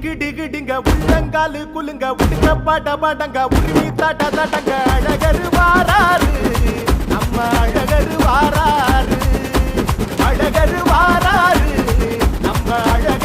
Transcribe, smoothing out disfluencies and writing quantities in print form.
கிடிகிடிங்க உள்ளங்காலு குலுங்க உடுங்க பட படங்க உருமி தட தடங்க அழகரு வாராரு நம்ம அழகரு வாராரு அழகரு வாராரு நம்ம அழகரு